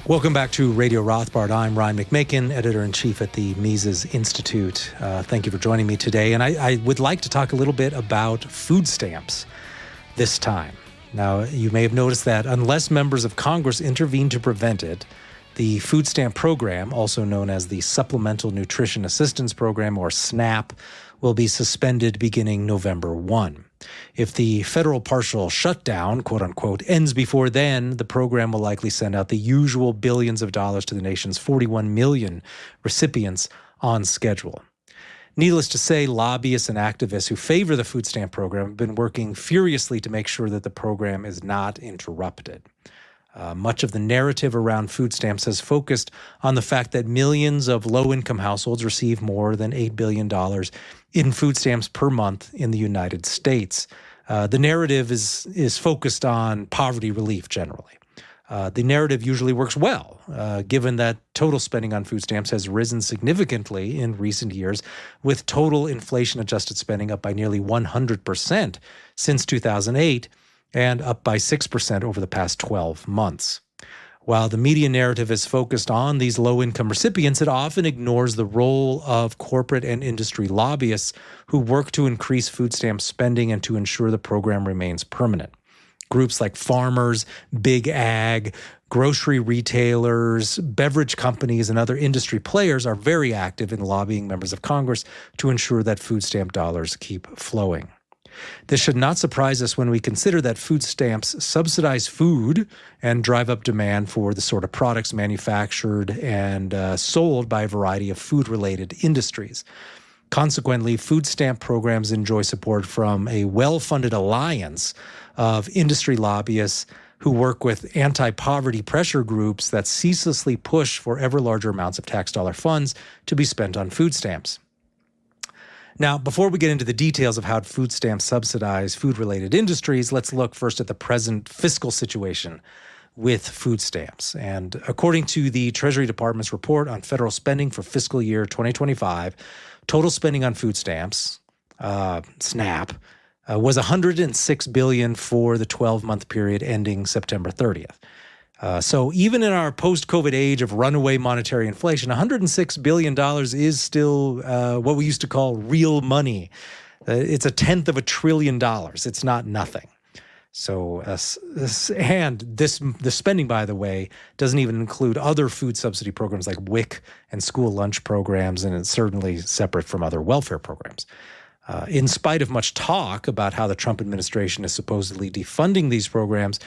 Welcome back to Radio Rothbard. I'm Ryan McMaken, editor-in-chief at the Mises Institute. Thank you for joining me today. And I would like to talk a little bit about food stamps this time. Now, you may have noticed that unless members of Congress intervene to prevent it, the food stamp program, also known as the Supplemental Nutrition Assistance Program, or SNAP, will be suspended beginning November 1. If the federal partial shutdown, quote unquote, ends before then, the program will likely send out the usual billions of dollars to the nation's 41 million recipients on schedule. Needless to say, lobbyists and activists who favor the food stamp program have been working furiously to make sure that the program is not interrupted. Much of the narrative around food stamps has focused on the fact that millions of low-income households receive more than $8 billion in food stamps per month in the United States. The narrative is focused on poverty relief generally. The narrative usually works well, given that total spending on food stamps has risen significantly in recent years, with total inflation-adjusted spending up by nearly 100% since 2008, and up by 6% over the past 12 months. While the media narrative is focused on these low-income recipients, it often ignores the role of corporate and industry lobbyists who work to increase food stamp spending and to ensure the program remains permanent. Groups like farmers, big ag, grocery retailers, beverage companies, and other industry players are very active in lobbying members of Congress to ensure that food stamp dollars keep flowing. This should not surprise us when we consider that food stamps subsidize food and drive up demand for the sort of products manufactured and sold by a variety of food-related industries. Consequently, food stamp programs enjoy support from a well-funded alliance of industry lobbyists who work with anti-poverty pressure groups that ceaselessly push for ever larger amounts of tax dollar funds to be spent on food stamps. Now, before we get into the details of how food stamps subsidize food-related industries, let's look first at the present fiscal situation with food stamps. And according to the Treasury Department's report on federal spending for fiscal year 2025, total spending on food stamps, SNAP, was $106 billion for the 12-month period ending September 30th. So even in our post-COVID age of runaway monetary inflation, $106 billion is still what we used to call real money. It's $1/10 trillion. It's not nothing. So, the spending, by the way, doesn't even include other food subsidy programs like WIC and school lunch programs, and it's certainly separate from other welfare programs. In spite of much talk about how the Trump administration is supposedly defunding these programs,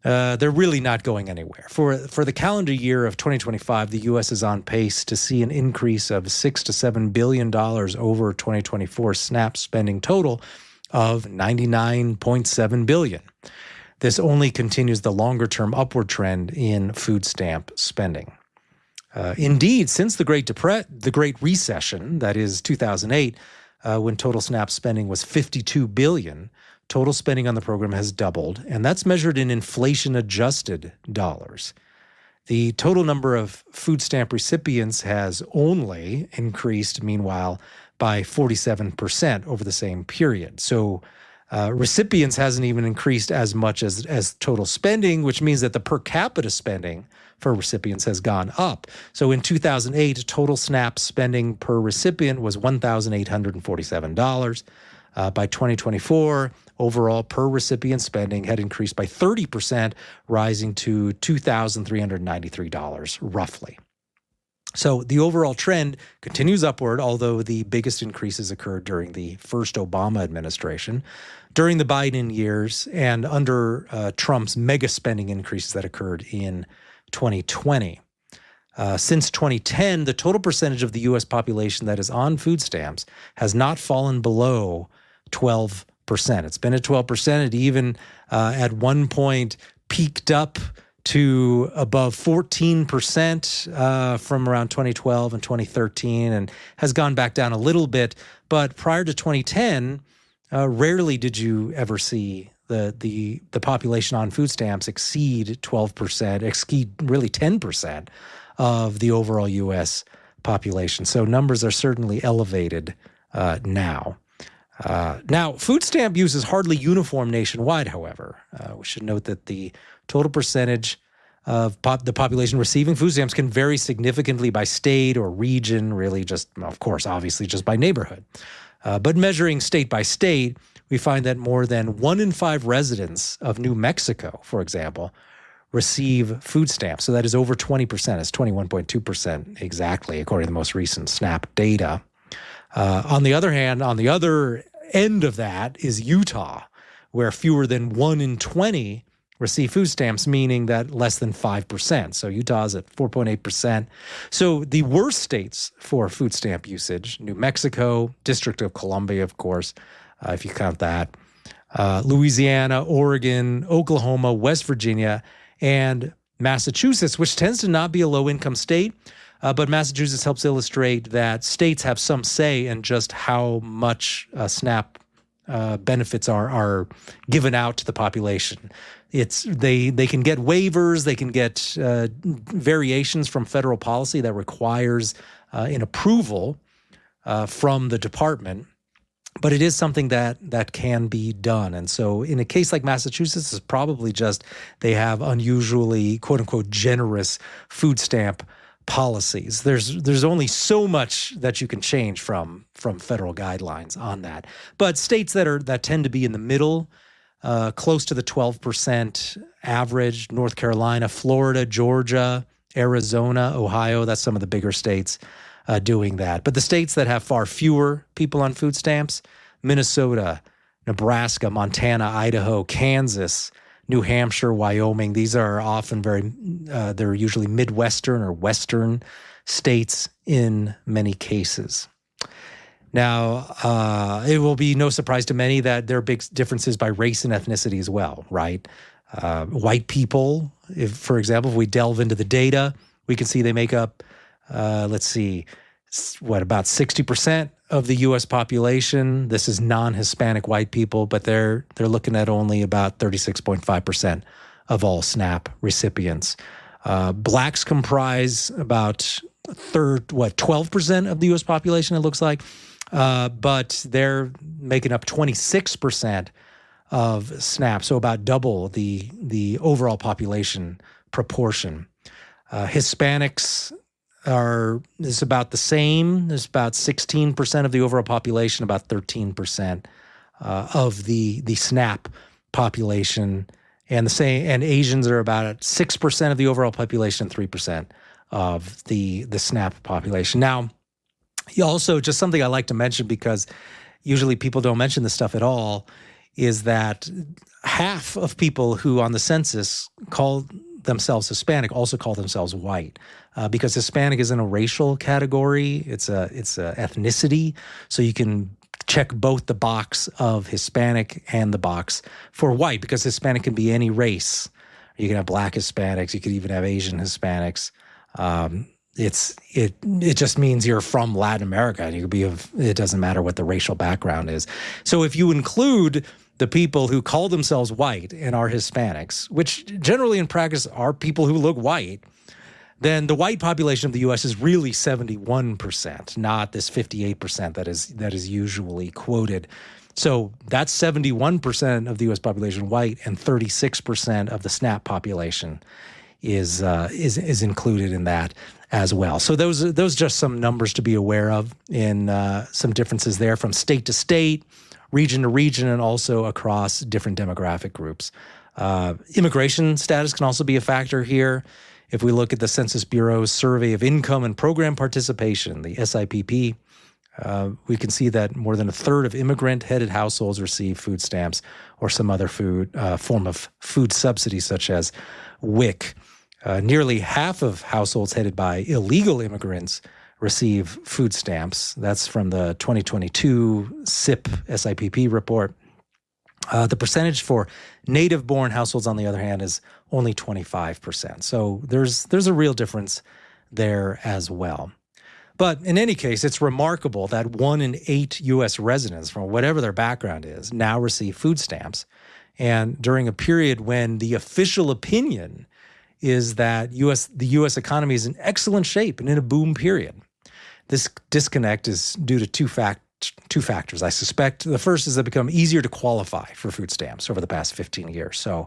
they're really not going anywhere. For the calendar year of 2025, the U.S. is on pace to see an increase of $6 to $7 billion over 2024 SNAP spending total of $99.7 billion. This only continues the longer-term upward trend in food stamp spending. Indeed, since the Great Recession, that is 2008, when total SNAP spending was $52 billion, total spending on the program has doubled, and that's measured in inflation-adjusted dollars. The total number of food stamp recipients has only increased, meanwhile, by 47% over the same period. So recipients hasn't even increased as much as total spending, which means that the per capita spending for recipients has gone up. So in 2008, total SNAP spending per recipient was $1,847. By 2024, overall per recipient spending had increased by 30%, rising to $2,393 roughly. So the overall trend continues upward, although the biggest increases occurred during the first Obama administration. During the Biden years and under Trump's mega spending increases that occurred in 2020. Since 2010, the total percentage of the U.S. population that is on food stamps has not fallen below 12%. It's been at 12%. It even at one point peaked up to above 14% from around 2012 and 2013, and has gone back down a little bit. But prior to 2010, rarely did you ever see the population on food stamps exceed 12%, exceed really 10% of the overall U.S. population. So numbers are certainly elevated now. Now, food stamp use is hardly uniform nationwide, however. We should note that the total percentage of the population receiving food stamps can vary significantly by state or region, really just, of course, obviously just by neighborhood. But measuring state by state, we find that more than 1 in 5 residents of New Mexico, for example, receive food stamps. So that is over 20%. It's 21.2% exactly, according to the most recent SNAP data. On the other hand, on the other end of that is Utah, where fewer than 1 in 20 receive food stamps, meaning that less than 5%. So Utah is at 4.8%. So the worst states for food stamp usage, New Mexico, District of Columbia, of course, if you count that, Louisiana, Oregon, Oklahoma, West Virginia, and Massachusetts, which tends to not be a low-income state, but Massachusetts helps illustrate that states have some say in just how much SNAP benefits are given out to the population. They can get waivers, they can get variations from federal policy that requires an approval from the department. But it is something that can be done. And so in a case like Massachusetts, it's probably just they have unusually, quote unquote, generous food stamp policies. There's only so much that you can change from federal guidelines on that. But states that tend to be in the middle, close to the 12% average, North Carolina, Florida, Georgia, Arizona, Ohio, that's some of the bigger states doing that. But the states that have far fewer people on food stamps, Minnesota, Nebraska, Montana, Idaho, Kansas, New Hampshire, Wyoming, these are often they're usually Midwestern or Western states in many cases. Now, it will be no surprise to many that there are big differences by race and ethnicity as well, right? White people, for example, if we delve into the data, we can see they make up about 60% of the U.S. population. This is non-Hispanic white people, but they're looking at only about 36.5% of all SNAP recipients. Blacks comprise about 12% of the U.S. population, it looks like, but they're making up 26% of SNAP, so about double the overall population proportion. Hispanics is about the same. There's about 16% of the overall population, about 13% of the SNAP population, and Asians are about 6% of the overall population, 3% of the SNAP population. Now, also just something I like to mention, because usually people don't mention this stuff at all, is that half of people who on the census call themselves Hispanic also call themselves white, because Hispanic isn't a racial category; it's a ethnicity. So you can check both the box of Hispanic and the box for white, because Hispanic can be any race. You can have Black Hispanics, you could even have Asian Hispanics. It just means you're from Latin America, and you could be it doesn't matter what the racial background is. So if you include the people who call themselves white and are Hispanics, which generally in practice are people who look white, then the white population of the U.S. is really 71%, not this 58% that is usually quoted. So that's 71% of the U.S. population white, and 36% of the SNAP population is included in that as well. So those just some numbers to be aware of, in some differences there from state to state, region to region, and also across different demographic groups. Immigration status can also be a factor here. If we look at the Census Bureau's Survey of Income and Program Participation, the SIPP, we can see that more than a third of immigrant-headed households receive food stamps or some other form of food subsidy, such as WIC. Nearly half of households headed by illegal immigrants receive food stamps. That's from the 2022 SIPP report. The percentage for native-born households, on the other hand, is only 25%. So there's a real difference there as well. But in any case, it's remarkable that 1 in 8 U.S. residents, from whatever their background is, now receive food stamps. And during a period when the official opinion is that the U.S. economy is in excellent shape and in a boom period. This disconnect is due to two two factors. I suspect the first is they've become easier to qualify for food stamps over the past 15 years. So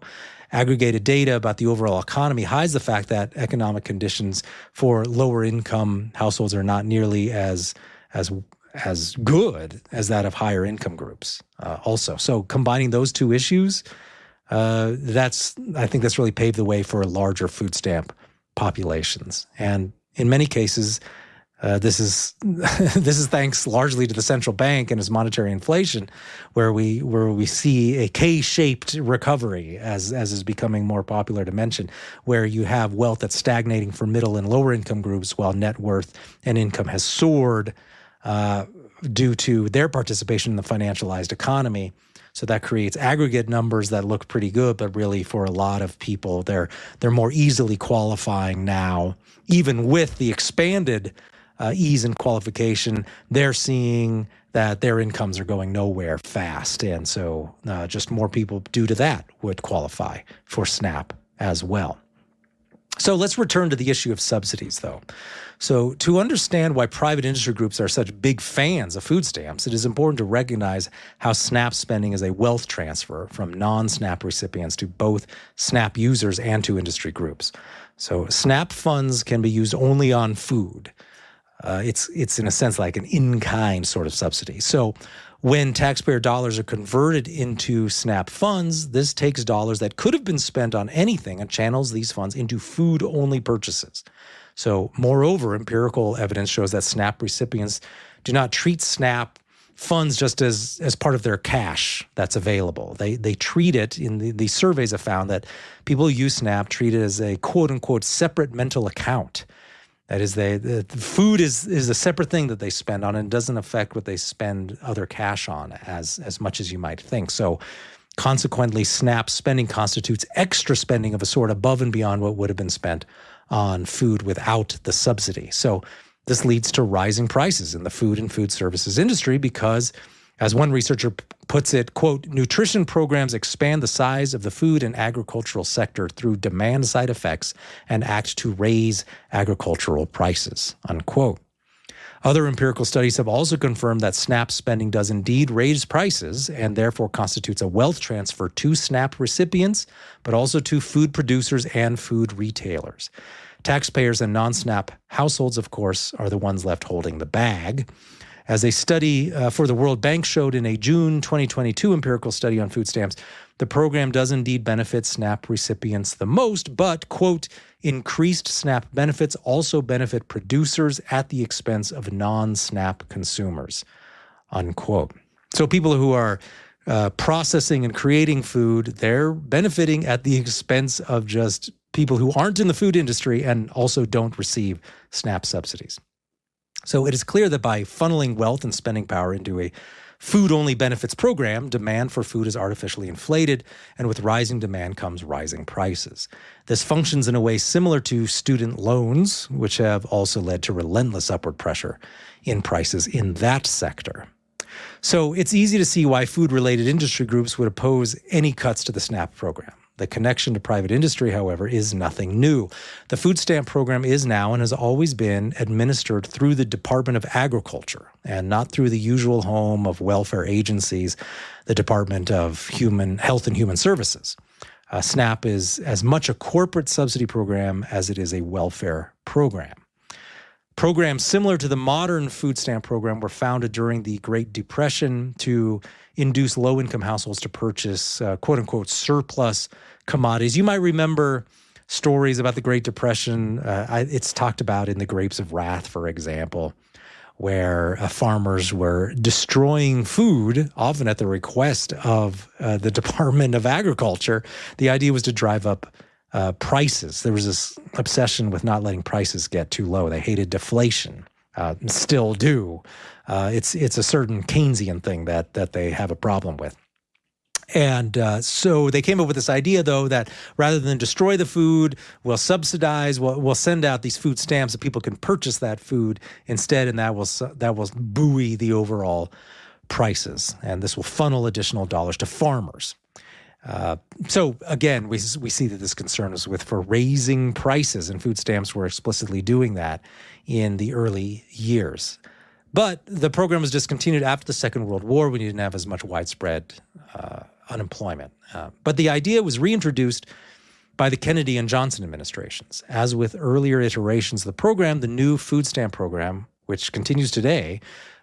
aggregated data about the overall economy hides the fact that economic conditions for lower income households are not nearly as good as that of higher income groups also. So combining those two issues, I think that's really paved the way for larger food stamp populations. And in many cases, this is thanks largely to the central bank and its monetary inflation, where we see a K-shaped recovery, as is becoming more popular to mention, where you have wealth that's stagnating for middle and lower income groups, while net worth and income has soared due to their participation in the financialized economy. So that creates aggregate numbers that look pretty good, but really for a lot of people, they're more easily qualifying now, even with the expanded ease in qualification. They're seeing that their incomes are going nowhere fast. And so just more people due to that would qualify for SNAP as well. So let's return to the issue of subsidies, though. So to understand why private industry groups are such big fans of food stamps, it is important to recognize how SNAP spending is a wealth transfer from non-SNAP recipients to both SNAP users and to industry groups. So SNAP funds can be used only on food. It's in a sense like an in-kind sort of subsidy. So when taxpayer dollars are converted into SNAP funds, this takes dollars that could have been spent on anything and channels these funds into food-only purchases. So moreover, empirical evidence shows that SNAP recipients do not treat SNAP funds just as part of their cash that's available. They treat it, in the surveys have found that people who use SNAP treat it as a quote-unquote separate mental account. That is, the food is a separate thing that they spend on and doesn't affect what they spend other cash on as much as you might think. So consequently, SNAP spending constitutes extra spending of a sort above and beyond what would have been spent on food without the subsidy. So this leads to rising prices in the food and food services industry because, as one researcher puts it, quote, nutrition programs expand the size of the food and agricultural sector through demand side effects and act to raise agricultural prices, unquote. Other empirical studies have also confirmed that SNAP spending does indeed raise prices and therefore constitutes a wealth transfer to SNAP recipients, but also to food producers and food retailers. Taxpayers and non-SNAP households, of course, are the ones left holding the bag. As a study for the World Bank showed in a June 2022 empirical study on food stamps, the program does indeed benefit SNAP recipients the most, but, quote, increased SNAP benefits also benefit producers at the expense of non-SNAP consumers, unquote. So people who are processing and creating food, they're benefiting at the expense of just people who aren't in the food industry and also don't receive SNAP subsidies. So it is clear that by funneling wealth and spending power into a food-only benefits program, demand for food is artificially inflated, and with rising demand comes rising prices. This functions in a way similar to student loans, which have also led to relentless upward pressure in prices in that sector. So it's easy to see why food-related industry groups would oppose any cuts to the SNAP program. The connection to private industry, however, is nothing new. The food stamp program is now and has always been administered through the Department of Agriculture and not through the usual home of welfare agencies, the Department of Health and Human Services. SNAP is as much a corporate subsidy program as it is a welfare program. Programs similar to the modern food stamp program were founded during the Great Depression to induce low-income households to purchase, quote-unquote, surplus commodities. You might remember stories about the Great Depression. It's talked about in The Grapes of Wrath, for example, where farmers were destroying food, often at the request of the Department of Agriculture. The idea was to drive up prices. There was this obsession with not letting prices get too low. They hated deflation, still do. It's a certain Keynesian thing that they have a problem with. And so they came up with this idea, though, that rather than destroy the food, we'll subsidize, we'll send out these food stamps so people can purchase that food instead, and that will buoy the overall prices. And this will funnel additional dollars to farmers. So again, we see that this concern is for raising prices, and food stamps were explicitly doing that in the early years. But the program was discontinued after the Second World War when you didn't have as much widespread unemployment. But the idea was reintroduced by the Kennedy and Johnson administrations. As with earlier iterations of the program, the new food stamp program, which continues today,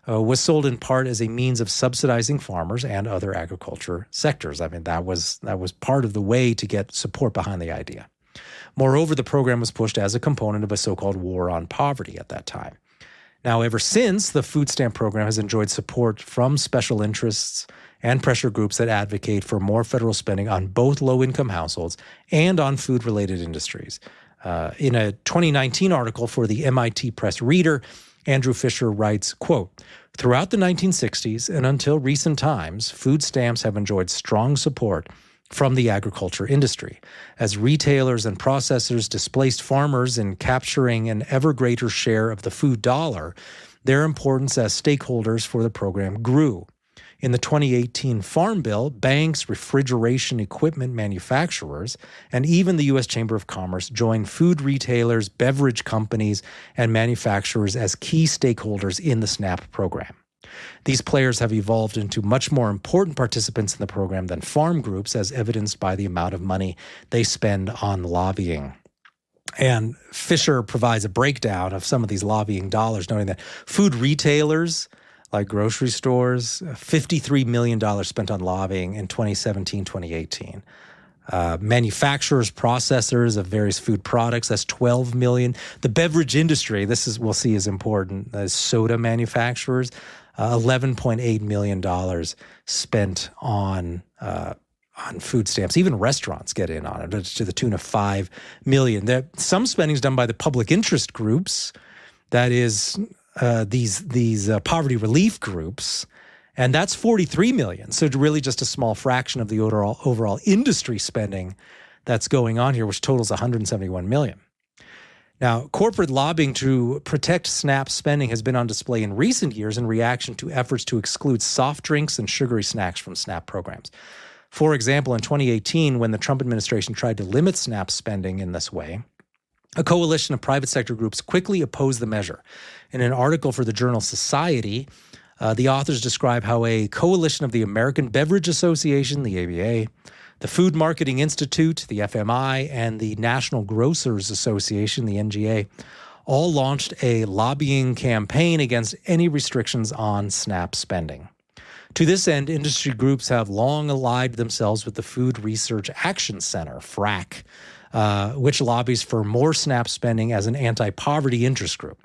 was sold in part as a means of subsidizing farmers and other agriculture sectors. I mean, that was part of the way to get support behind the idea. Moreover, the program was pushed as a component of a so-called war on poverty at that time. Now, ever since, the food stamp program has enjoyed support from special interests and pressure groups that advocate for more federal spending on both low-income households and on food-related industries. In a 2019 article for the MIT Press Reader, Andrew Fisher writes, quote, "Throughout the 1960s and until recent times, food stamps have enjoyed strong support from the agriculture industry. As retailers and processors displaced farmers in capturing an ever greater share of the food dollar, their importance as stakeholders for the program grew. In the 2018 Farm Bill, banks, refrigeration equipment manufacturers, and even the U.S. Chamber of Commerce joined food retailers, beverage companies, and manufacturers as key stakeholders in the SNAP program. These players have evolved into much more important participants in the program than farm groups, as evidenced by the amount of money they spend on lobbying." And Fisher provides a breakdown of some of these lobbying dollars, noting that food retailers, like grocery stores, $53 million spent on lobbying in 2017-2018. Manufacturers, processors of various food products, that's $12 million. The beverage industry, we'll see is important, soda manufacturers, $11.8 million spent on food stamps. Even restaurants get in on it to the tune of $5 million. Some spending is done by the public interest groups, that is these poverty relief groups, and that's $43 million. So really just a small fraction of the overall industry spending that's going on here, which totals $171 million. Now, corporate lobbying to protect SNAP spending has been on display in recent years in reaction to efforts to exclude soft drinks and sugary snacks from SNAP programs. For example, in 2018, when the Trump administration tried to limit SNAP spending in this way, a coalition of private sector groups quickly opposed the measure. In an article for the journal Society, the authors describe how a coalition of the American Beverage Association, the ABA, the Food Marketing Institute, the FMI, and the National Grocers Association, the NGA, all launched a lobbying campaign against any restrictions on SNAP spending. To this end, industry groups have long allied themselves with the Food Research Action Center, FRAC, which lobbies for more SNAP spending as an anti-poverty interest group.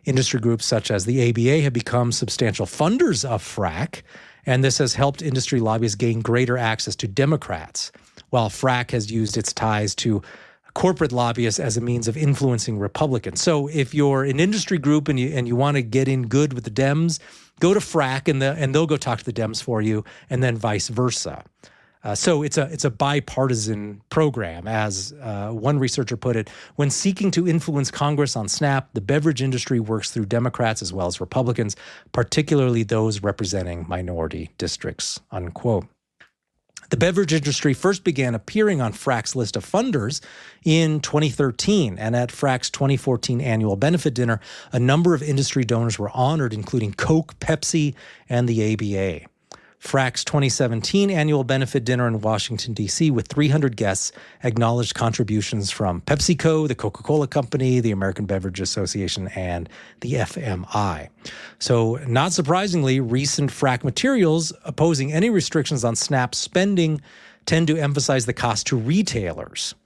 Industry groups such as the ABA have become substantial funders of FRAC, and this has helped industry lobbyists gain greater access to Democrats, while FRAC has used its ties to corporate lobbyists as a means of influencing Republicans. So if you're an industry group and you want to get in good with the Dems, go to FRAC and they'll go talk to the Dems for you, and then vice versa. So it's a bipartisan program, as one researcher put it. When seeking to influence Congress on SNAP, the beverage industry works through Democrats as well as Republicans, particularly those representing minority districts, unquote. The beverage industry first began appearing on FRAC's list of funders in 2013, and at FRAC's 2014 annual benefit dinner, a number of industry donors were honored, including Coke, Pepsi, and the ABA. FRAC's 2017 annual benefit dinner in Washington, D.C., with 300 guests, acknowledged contributions from PepsiCo, the Coca-Cola Company, the American Beverage Association, and the FMI. So, not surprisingly, recent FRAC materials opposing any restrictions on SNAP spending tend to emphasize the cost to retailers.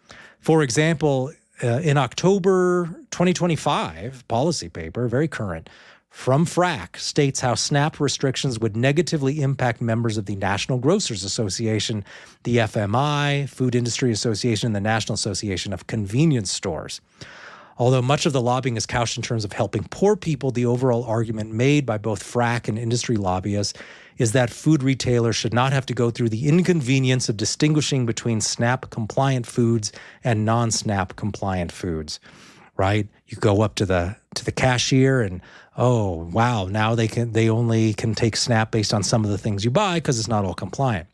For example, in October 2025, policy paper, very current, from FRAC states how SNAP restrictions would negatively impact members of the National Grocers Association, the FMI, Food Industry Association, and the National Association of Convenience Stores. Although much of the lobbying is couched in terms of helping poor people, the overall argument made by both FRAC and industry lobbyists is that food retailers should not have to go through the inconvenience of distinguishing between SNAP-compliant foods and non-SNAP compliant foods. Right? You go up to the cashier and, oh, wow, now they only can take SNAP based on some of the things you buy because it's not all compliant.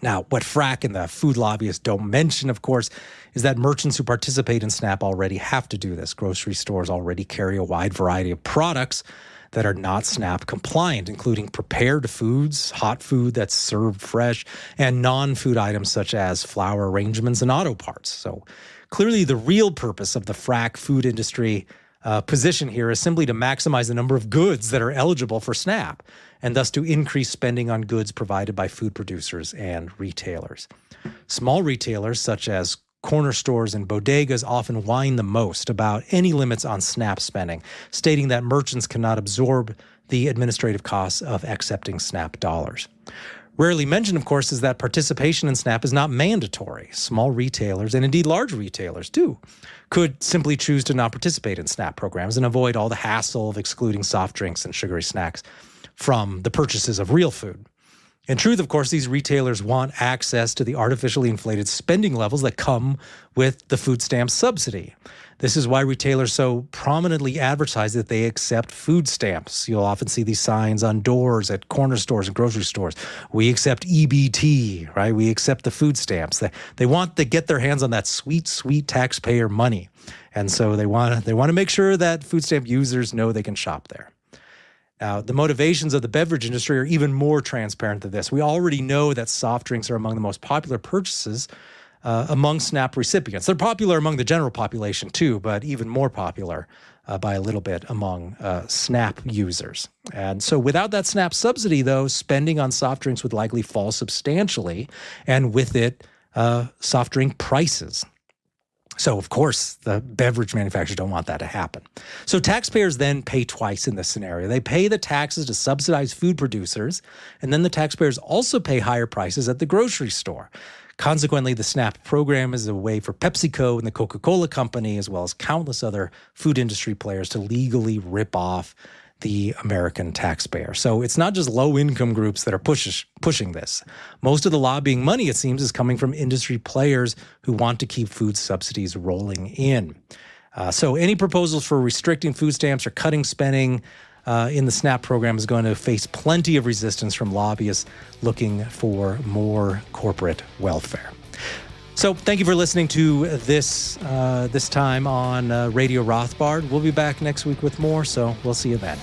Now, what FRAC and the food lobbyists don't mention, of course, is that merchants who participate in SNAP already have to do this. Grocery stores already carry a wide variety of products that are not SNAP compliant, including prepared foods, hot food that's served fresh, and non-food items such as flour arrangements and auto parts. So clearly the real purpose of the frac food industry position here is simply to maximize the number of goods that are eligible for SNAP, and thus to increase spending on goods provided by food producers and retailers. Small retailers such as corner stores and bodegas often whine the most about any limits on SNAP spending, stating that merchants cannot absorb the administrative costs of accepting SNAP dollars. Rarely mentioned, of course, is that participation in SNAP is not mandatory. Small retailers, and indeed large retailers too, could simply choose to not participate in SNAP programs and avoid all the hassle of excluding soft drinks and sugary snacks from the purchases of real food. In truth, of course, these retailers want access to the artificially inflated spending levels that come with the food stamp subsidy. This is why retailers so prominently advertise that they accept food stamps. You'll often see these signs on doors at corner stores and grocery stores. We accept EBT, right? We accept the food stamps. They want to get their hands on that sweet, sweet taxpayer money. And so they want to make sure that food stamp users know they can shop there. Now, the motivations of the beverage industry are even more transparent than this. We already know that soft drinks are among the most popular purchases among SNAP recipients. They're popular among the general population too, but even more popular by a little bit among SNAP users. And so without that SNAP subsidy, though, spending on soft drinks would likely fall substantially, and with it, soft drink prices. So, of course, the beverage manufacturers don't want that to happen. So taxpayers then pay twice in this scenario. They pay the taxes to subsidize food producers, and then the taxpayers also pay higher prices at the grocery store. Consequently, the SNAP program is a way for PepsiCo and the Coca-Cola Company, as well as countless other food industry players, to legally rip off the American taxpayer. So it's not just low-income groups that are pushing this. Most of the lobbying money, it seems, is coming from industry players who want to keep food subsidies rolling in. So any proposals for restricting food stamps or cutting spending in the SNAP program is going to face plenty of resistance from lobbyists looking for more corporate welfare. So thank you for listening to this time on Radio Rothbard. We'll be back next week with more, so we'll see you then.